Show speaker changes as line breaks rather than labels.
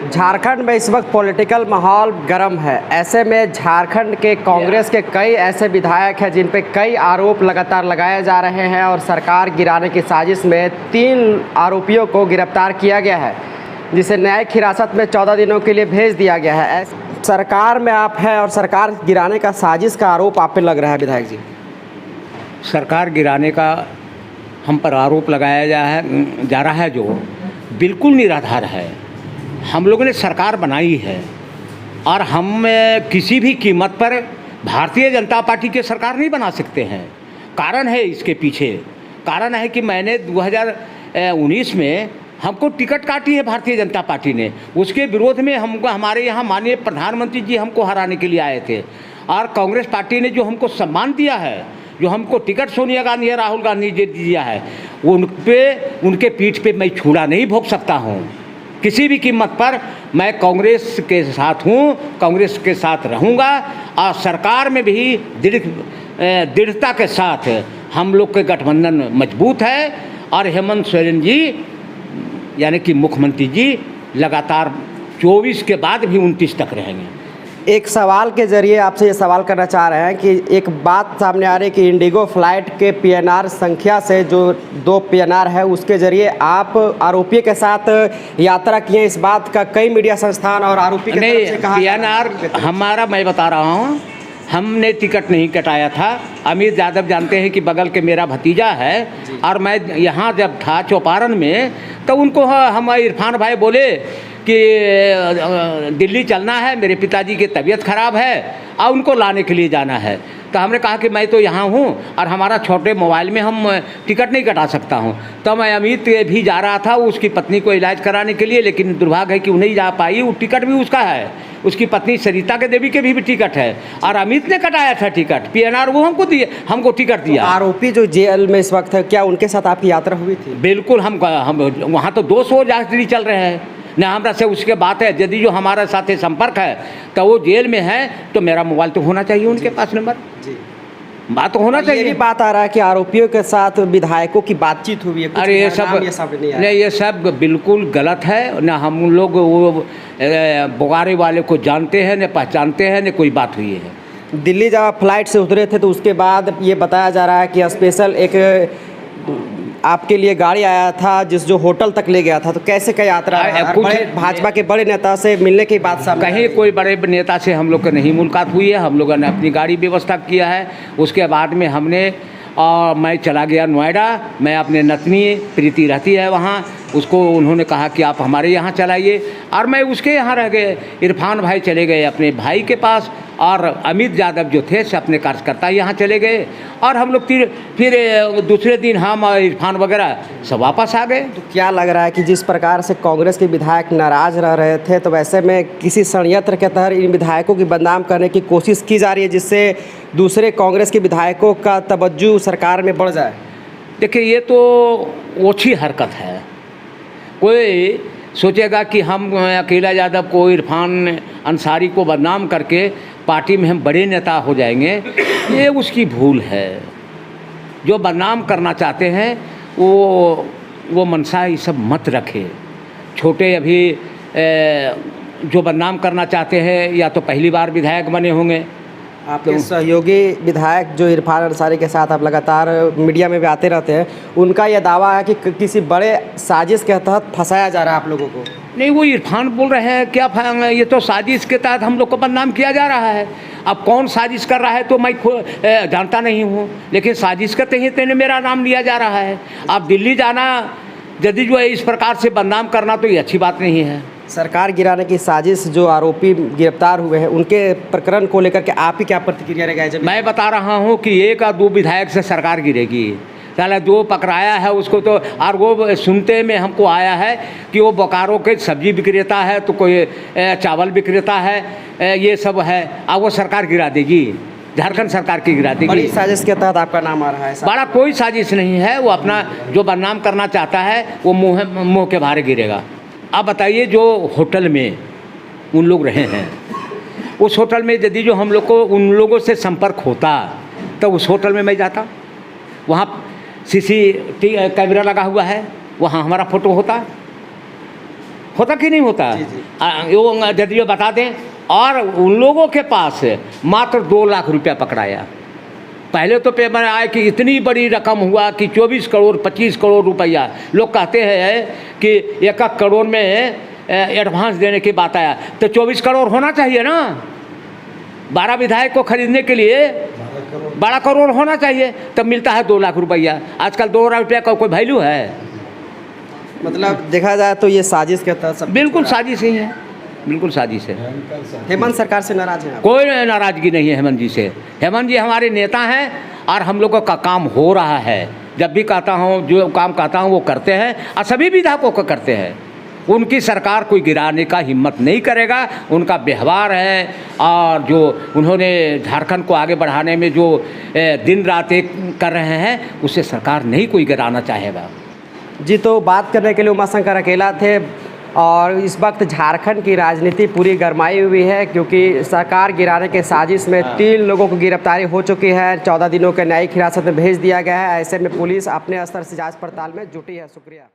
झारखंड में इस वक्त पॉलिटिकल माहौल गर्म है। ऐसे में झारखंड के कांग्रेस के कई ऐसे विधायक हैं जिन पे कई आरोप लगातार लगाए जा रहे हैं और सरकार गिराने की साजिश में 3 आरोपियों को गिरफ्तार किया गया है, जिसे न्यायिक हिरासत में 14 दिनों के लिए भेज दिया गया है। सरकार में आप हैं और सरकार गिराने का साजिश का आरोप आप पे लग रहा है विधायक जी।
सरकार गिराने का हम पर आरोप लगाया जा रहा है जो बिल्कुल निराधार है। हम लोगों ने सरकार बनाई है और हम किसी भी कीमत पर भारतीय जनता पार्टी की सरकार नहीं बना सकते हैं। कारण है इसके पीछे, कारण है कि मैंने 2019 में हमको टिकट काटी है भारतीय जनता पार्टी ने। उसके विरोध में हमको हमारे यहाँ माननीय प्रधानमंत्री जी हमको हराने के लिए आए थे और कांग्रेस पार्टी ने जो हमको सम्मान दिया है, जो हमको टिकट सोनिया गांधी या राहुल गांधी जी दिया है, उनके पीठ पे मैं छुरा नहीं भोग सकता हूँ। किसी भी कीमत पर मैं कांग्रेस के साथ हूँ, कांग्रेस के साथ रहूँगा और सरकार में भी दृढ़ता के साथ हम लोग के गठबंधन मजबूत है और हेमंत सोरेन जी यानी कि मुख्यमंत्री जी लगातार 24 के बाद भी 29 तक रहेंगे।
एक सवाल के जरिए आपसे ये सवाल करना चाह रहे हैं कि एक बात सामने आ रही है कि इंडिगो फ्लाइट के पीएनआर संख्या से जो 2 पीएनआर है उसके जरिए आप आरोपी के साथ यात्रा किए। इस बात का कई मीडिया संस्थान और आरोपी के तरफ से कहा
पीएनआर हमारा, मैं बता रहा हूँ, हमने टिकट नहीं कटाया था। अमित यादव जानते हैं कि बगल के मेरा भतीजा है और मैं यहाँ जब था चौपारण में तो उनको हम इरफान भाई बोले कि दिल्ली चलना है, मेरे पिताजी की तबीयत ख़राब है और उनको लाने के लिए जाना है। तो हमने कहा कि मैं तो यहाँ हूँ और हमारा छोटे मोबाइल में हम टिकट नहीं कटा सकता हूँ। तो मैं अमित भी जा रहा था उसकी पत्नी को इलाज कराने के लिए, लेकिन दुर्भाग्य है कि वो नहीं जा पाई। वो टिकट भी उसका है, उसकी पत्नी सरिता के देवी के भी टिकट है और अमित ने कटाया था टिकट। पीएनआर वो हमको टिकट दिया।
आरोपी जो जेल में इस वक्त है, क्या उनके साथ आपकी यात्रा हुई थी?
बिल्कुल, हम वहाँ तो 200 यात्री चल रहे हैं न, हमरा से उसके बात है। यदि जो हमारे साथ संपर्क है तो वो जेल में है तो मेरा मोबाइल तो होना चाहिए उनके पास, नंबर जी बात तो होना चाहिए।
ये बात आ रहा है कि आरोपियों के साथ विधायकों की बातचीत हुई है।
अरे ये सब बिल्कुल गलत है। न हम लोग वो बोगारे वाले को जानते हैं, न पहचानते हैं, न कोई बात हुई है।
दिल्ली जब आप फ्लाइट से उतरे थे तो उसके बाद ये बताया जा रहा है कि स्पेशल एक आपके लिए गाड़ी आया था जिस जो होटल तक ले गया था। तो कैसे क्या यात्रा बड़े भाजपा के बड़े नेता से मिलने की बात सामने?
कहीं कोई बड़े नेता से हम लोग को नहीं मुलाकात हुई है। हम लोगों ने अपनी गाड़ी व्यवस्था किया है। उसके बाद में हमने मैं चला गया नोएडा। मैं अपने नतनी प्रीति रहती है वहाँ, उसको उन्होंने कहा कि आप हमारे यहाँ चलाइए और मैं उसके यहाँ रह गए। इरफान भाई चले गए अपने भाई के पास और अमित यादव जो थे से अपने कार्यकर्ता यहाँ चले गए और हम लोग फिर दूसरे दिन हम और इरफान वगैरह सब वापस आ गए।
तो क्या लग रहा है कि जिस प्रकार से कांग्रेस के विधायक नाराज रह रहे थे तो वैसे में किसी षड्यंत्र के तहत इन विधायकों की बदनाम करने की कोशिश की जा रही है जिससे दूसरे कांग्रेस के विधायकों का तवज्जो सरकार में बढ़ जाए?
देखिए, ये तो ओछी हरकत है। कोई सोचेगा कि हम अकेला यादव को, इरफान अंसारी को बदनाम करके पार्टी में हम बड़े नेता हो जाएंगे, ये उसकी भूल है। जो बदनाम करना चाहते हैं वो मनसा ये सब मत रखे। छोटे अभी जो बदनाम करना चाहते हैं या तो पहली बार विधायक बने होंगे।
आपके सहयोगी विधायक जो इरफान अंसारी के साथ आप लगातार मीडिया में भी आते रहते हैं, उनका यह दावा है कि किसी बड़े साजिश के तहत फंसाया जा रहा है आप लोगों को।
नहीं, वो इरफान बोल रहे हैं क्या ये तो साजिश के तहत हम लोग को बदनाम किया जा रहा है। अब कौन साजिश कर रहा है तो मैं जानता नहीं हूँ, लेकिन साजिश के तहत मेरा नाम लिया जा रहा है। अब दिल्ली जाना यदि जो है इस प्रकार से बदनाम करना तो ये अच्छी बात नहीं है।
सरकार गिराने की साजिश जो आरोपी गिरफ्तार हुए हैं उनके प्रकरण को लेकर के आप ही क्या प्रतिक्रिया रहेगा? मैं
बता रहा हूँ कि 1 या 2 विधायक से सरकार गिरेगी। साला जो पकड़ाया है उसको तो, और वो सुनते में हमको आया है कि वो बोकारो के सब्जी विक्रेता है, तो कोई चावल विक्रेता है, ये सब है। अब वो सरकार गिरा देगी, झारखंड सरकार की गिरा देगी।
बड़ी साजिश के तहत आपका नाम आ रहा है?
बड़ा कोई साजिश नहीं है। वो अपना जो बदनाम करना चाहता है वो मुँह के भारे गिरेगा। अब बताइए, जो होटल में उन लोग रहे हैं, उस होटल में यदि जो हम लोग को उन लोगों से संपर्क होता तो उस होटल में मैं जाता। वहाँ CCTV कैमरा लगा हुआ है, वहाँ हमारा फ़ोटो होता। होता कि नहीं होता? वो यदि ये बता दें। और उन लोगों के पास मात्र 2 लाख रुपया पकड़ाया। पहले तो पेपर में आए कि इतनी बड़ी रकम हुआ कि 24 करोड़ 25 करोड़ रुपया। लोग कहते हैं कि 1 करोड़ में एडवांस देने की बात आया, तो 24 करोड़ होना चाहिए ना। 12 विधायक को खरीदने के लिए 12 करोड़ होना चाहिए, तब मिलता है 2 लाख रुपया। आजकल 2 लाख रुपया का कोई वैल्यू है?
मतलब देखा जाए तो ये साजिश के तहत सब
बिल्कुल साजिश ही है, बिल्कुल साजिश है।
हेमंत सरकार से नाराज हैं आप?
कोई नाराज़गी नहीं है हेमंत जी से। हेमंत जी हमारे नेता हैं और हम लोगों का काम हो रहा है। जब भी कहता हूँ, जो काम कहता हूँ वो करते हैं और सभी विधायकों को करते हैं। उनकी सरकार कोई गिराने का हिम्मत नहीं करेगा। उनका व्यवहार है और जो उन्होंने झारखंड को आगे बढ़ाने में जो दिन रात एक कर रहे हैं, उससे सरकार नहीं कोई गिराना चाहेगा।
जी, तो बात करने के लिए उमाशंकर अकेला थे। और इस वक्त झारखंड की राजनीति पूरी गरमाई हुई है, क्योंकि सरकार गिराने के साजिश में 3 लोगों को गिरफ्तारी हो चुकी है। 14 दिनों के न्यायिक हिरासत में भेज दिया गया है। ऐसे में पुलिस अपने स्तर से जांच पड़ताल में जुटी है। शुक्रिया।